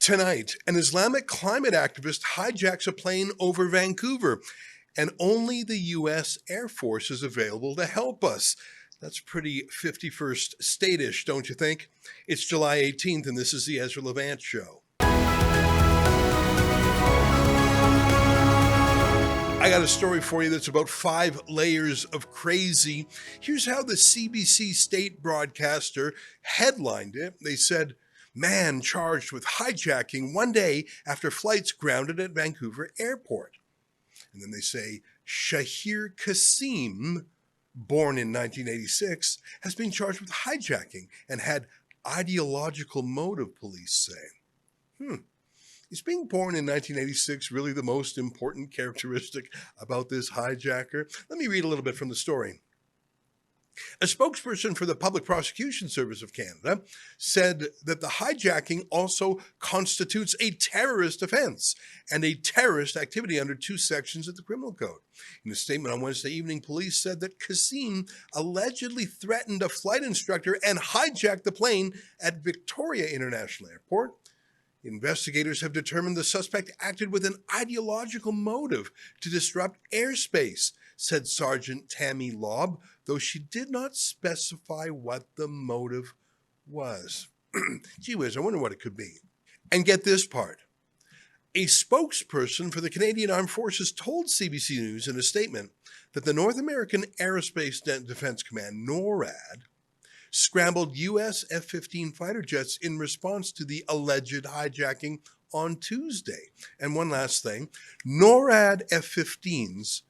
Tonight, an Islamic climate activist hijacks a plane over Vancouver, and only the U.S. Air Force is available to help us. That's pretty 51st state-ish, don't you think? It's July 18th, and this is the Ezra Levant Show. I got a story for you that's about 5 layers of crazy. Here's how the CBC state broadcaster headlined it. They said, "Man charged with hijacking one day after flights grounded at Vancouver airport." And then they say, Shahir Kasim, born in 1986, has been charged with hijacking and had ideological motive, police say. Is being born in 1986 really the most important characteristic about this hijacker? Let me read a little bit from the story. A spokesperson for the Public Prosecution Service of Canada said that the hijacking also constitutes a terrorist offense and a terrorist activity under 2 sections of the Criminal Code. In a statement on Wednesday evening, police said that Kasim allegedly threatened a flight instructor and hijacked the plane at Victoria International Airport. Investigators have determined the suspect acted with an ideological motive to disrupt airspace, said Sergeant Tammy Lobb, though she did not specify what the motive was. Gee whiz, I wonder what it could be. And get this part. A spokesperson for the Canadian Armed Forces told CBC News in a statement that the North American Aerospace Defense Command, NORAD, scrambled U.S. F-15 fighter jets in response to the alleged hijacking on Tuesday. And one last thing, NORAD F-15s,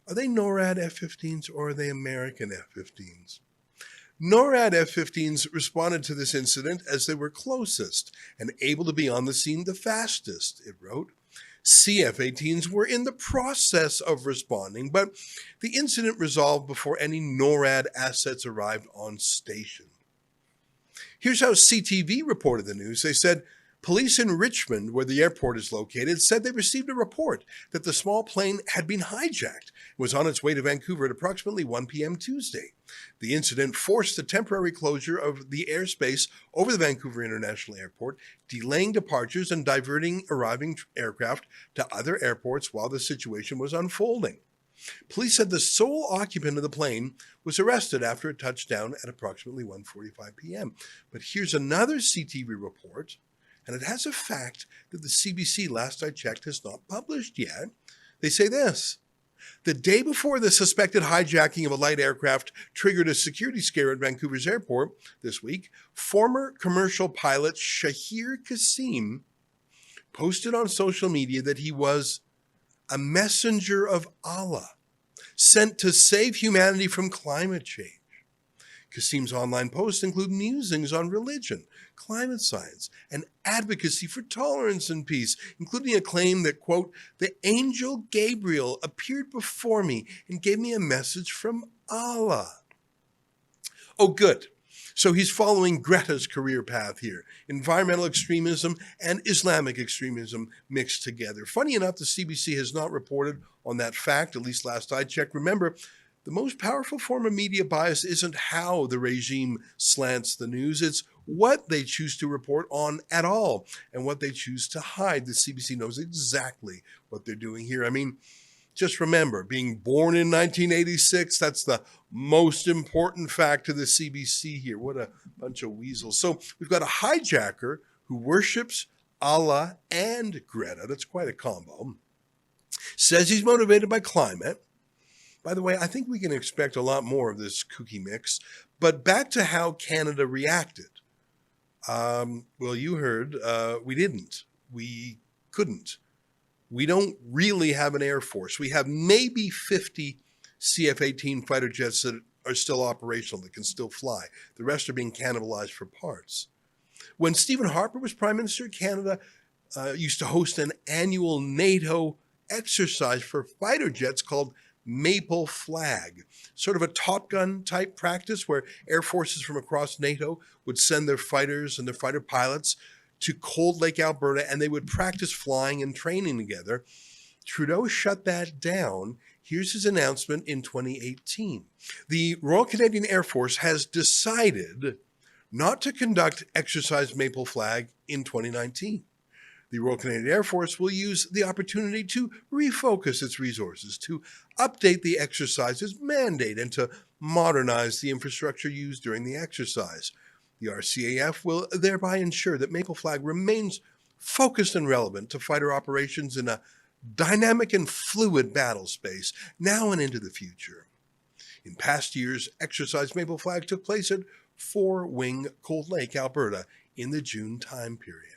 are they NORAD F-15s or are they American F-15s? NORAD F-15s responded to this incident as they were closest and able to be on the scene the fastest, it wrote. CF-18s were in the process of responding, but the incident resolved before any NORAD assets arrived on station. Here's how CTV reported the news. They said, police in Richmond, where the airport is located, said they received a report that the small plane had been hijacked and was on its way to Vancouver at approximately 1 p.m. Tuesday. The incident forced the temporary closure of the airspace over the Vancouver International Airport, delaying departures and diverting arriving aircraft to other airports while the situation was unfolding. Police said the sole occupant of the plane was arrested after it touched down at approximately 1:45 p.m. But here's another CTV report, and it has a fact that the CBC, last I checked, has not published yet. They say this. The day before the suspected hijacking of a light aircraft triggered a security scare at Vancouver's airport this week, former commercial pilot Shahir Kasim posted on social media that he was a messenger of Allah, sent to save humanity from climate change. Kasim's online posts include musings on religion, climate science, and advocacy for tolerance and peace, including a claim that, quote, the angel Gabriel appeared before me and gave me a message from Allah. Oh, good. So he's following Greta's career path here. Environmental extremism and Islamic extremism mixed together. Funny enough, the CBC has not reported on that fact, at least last I checked. Remember, the most powerful form of media bias isn't how the regime slants the news, it's what they choose to report on at all and what they choose to hide. The CBC knows exactly what they're doing here. I mean, just remember, being born in 1986, that's the most important fact to the CBC here. What a bunch of weasels. So we've got a hijacker who worships Allah and Greta. That's quite a combo. Says he's motivated by climate. By the way, I think we can expect a lot more of this kooky mix. But back to how Canada reacted. Well, you heard, we didn't. We couldn't. We don't really have an air force. We have maybe 50 CF-18 fighter jets that are still operational, that can still fly. The rest are being cannibalized for parts. When Stephen Harper was Prime Minister, Canada used to host an annual NATO exercise for fighter jets called Maple Flag, sort of a Top Gun type practice where air forces from across NATO would send their fighters and their fighter pilots to Cold Lake, Alberta, and they would practice flying and training together. Trudeau shut that down. Here's his announcement in 2018. The Royal Canadian Air Force has decided not to conduct Exercise Maple Flag in 2019. The Royal Canadian Air Force will use the opportunity to refocus its resources, to update the exercise's mandate, and to modernize the infrastructure used during the exercise. The RCAF will thereby ensure that Maple Flag remains focused and relevant to fighter operations in a dynamic and fluid battle space, now and into the future. In past years, Exercise Maple Flag took place at Four Wing, Cold Lake, Alberta, in the June time period.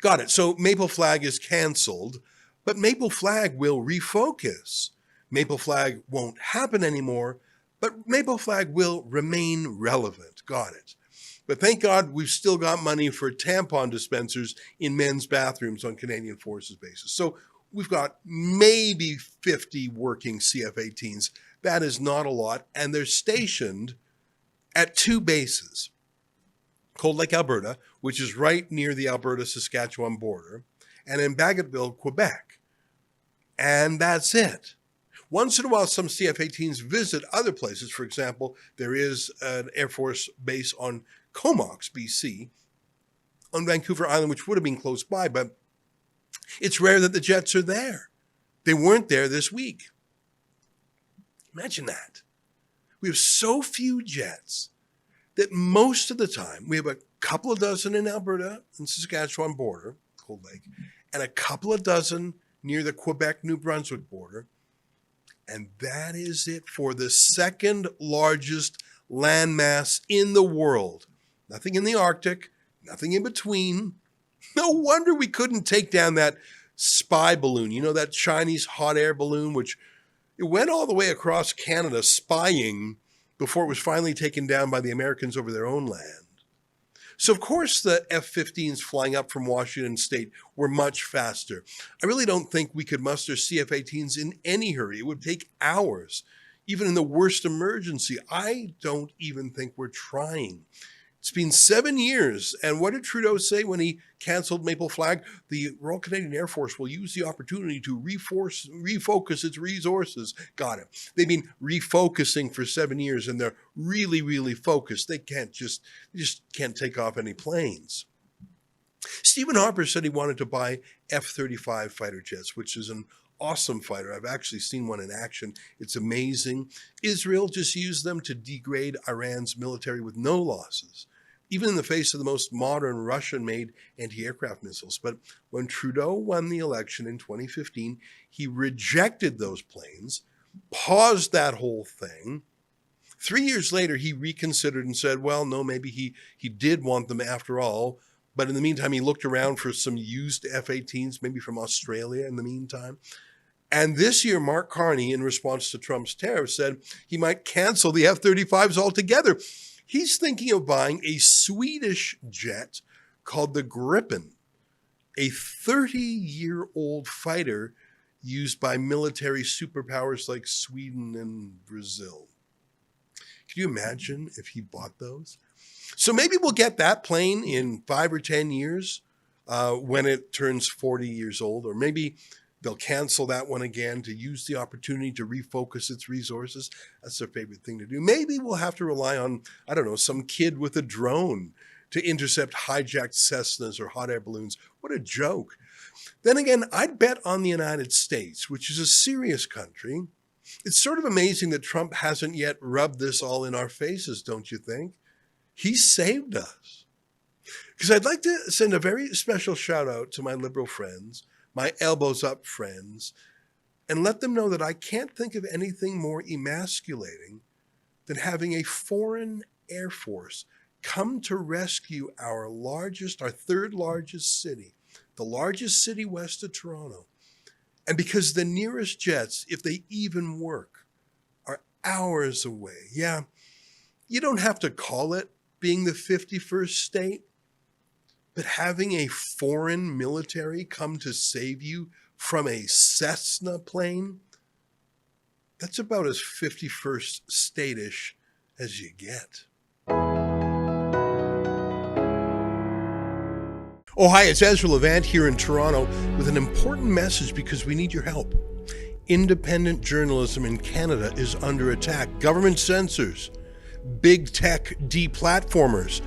Got it. So Maple Flag is canceled, but Maple Flag will refocus. Maple Flag won't happen anymore, but Maple Flag will remain relevant. Got it. But thank God we've still got money for tampon dispensers in men's bathrooms on Canadian Forces bases. So we've got maybe 50 working CF-18s. That is not a lot, and they're stationed at two bases. Cold Lake, Alberta, which is right near the Alberta-Saskatchewan border, and in Bagotville, Quebec. And that's it. Once in a while, some CF-18s visit other places. For example, there is an Air Force base on Comox, BC, on Vancouver Island, which would have been close by, but it's rare that the jets are there. They weren't there this week. Imagine that. We have so few jets that most of the time, we have a couple of dozen in Alberta and Saskatchewan border, Cold Lake, and a couple of dozen near the Quebec-New Brunswick border. And that is it for the second largest landmass in the world. Nothing in the Arctic, nothing in between. No wonder we couldn't take down that spy balloon, that Chinese hot air balloon, which it went all the way across Canada spying before it was finally taken down by the Americans over their own land. So, of course, the F-15s flying up from Washington State were much faster. I really don't think we could muster CF-18s in any hurry. It would take hours, even in the worst emergency. I don't even think we're trying. It's been 7 years, and what did Trudeau say when he canceled Maple Flag? The Royal Canadian Air Force will use the opportunity to refocus its resources. Got it. They've been refocusing for 7 years, and they're really, really focused. They just can't take off any planes. Stephen Harper said he wanted to buy F-35 fighter jets, which is an awesome fighter. I've actually seen one in action. It's amazing. Israel just used them to degrade Iran's military with no losses, even in the face of the most modern Russian-made anti-aircraft missiles. But when Trudeau won the election in 2015, he rejected those planes, paused that whole thing. 3 years later, he reconsidered and said, well, no, maybe he did want them after all. But in the meantime, he looked around for some used F-18s, maybe from Australia in the meantime. And this year, Mark Carney, in response to Trump's tariffs, said he might cancel the F-35s altogether. He's thinking of buying a Swedish jet called the Gripen, a 30-year-old fighter used by military superpowers like Sweden and Brazil. Can you imagine if he bought those? So maybe we'll get that plane in 5 or 10 years when it turns 40 years old, or maybe they'll cancel that one again to use the opportunity to refocus its resources. That's their favorite thing to do. Maybe we'll have to rely on, some kid with a drone to intercept hijacked Cessnas or hot air balloons. What a joke. Then again, I'd bet on the United States, which is a serious country. It's sort of amazing that Trump hasn't yet rubbed this all in our faces, don't you think? He saved us. Because I'd like to send a very special shout out to my liberal friends, my elbows up friends, and let them know that I can't think of anything more emasculating than having a foreign air force come to rescue our third largest city, the largest city west of Toronto. And because the nearest jets, if they even work, are hours away. Yeah, you don't have to call it being the 51st state, but having a foreign military come to save you from a Cessna plane, that's about as 51st state-ish as you get. Oh, hi, it's Ezra Levant here in Toronto with an important message because we need your help. Independent journalism in Canada is under attack. Government censors, big tech deplatformers,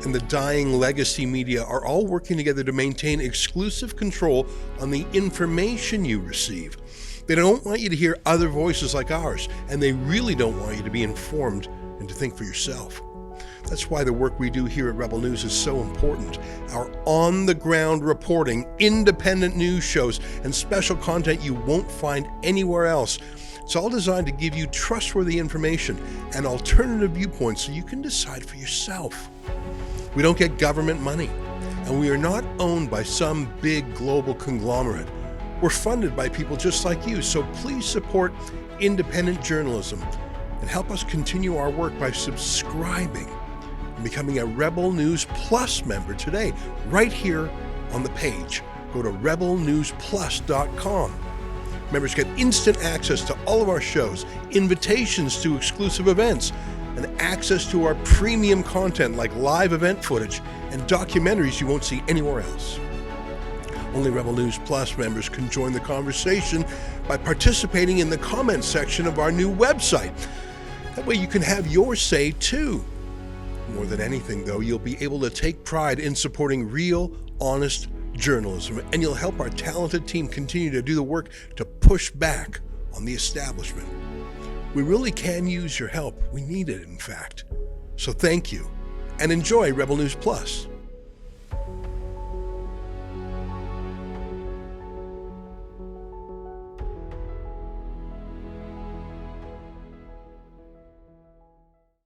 and the dying legacy media are all working together to maintain exclusive control on the information you receive. They don't want you to hear other voices like ours, and they really don't want you to be informed and to think for yourself. That's why the work we do here at Rebel News is so important. Our on-the-ground reporting, independent news shows, and special content you won't find anywhere else. It's all designed to give you trustworthy information and alternative viewpoints so you can decide for yourself. We don't get government money, and we are not owned by some big global conglomerate. We're funded by people just like you, so please support independent journalism and help us continue our work by subscribing and becoming a Rebel News Plus member today, right here on the page. Go to rebelnewsplus.com. Members get instant access to all of our shows, invitations to exclusive events, and access to our premium content like live event footage and documentaries you won't see anywhere else. Only Rebel News Plus members can join the conversation by participating in the comments section of our new website. That way you can have your say too. More than anything, though, you'll be able to take pride in supporting real, honest journalism, and you'll help our talented team continue to do the work to push back on the establishment. We really can use your help. We need it, in fact. So thank you, and enjoy Rebel News Plus.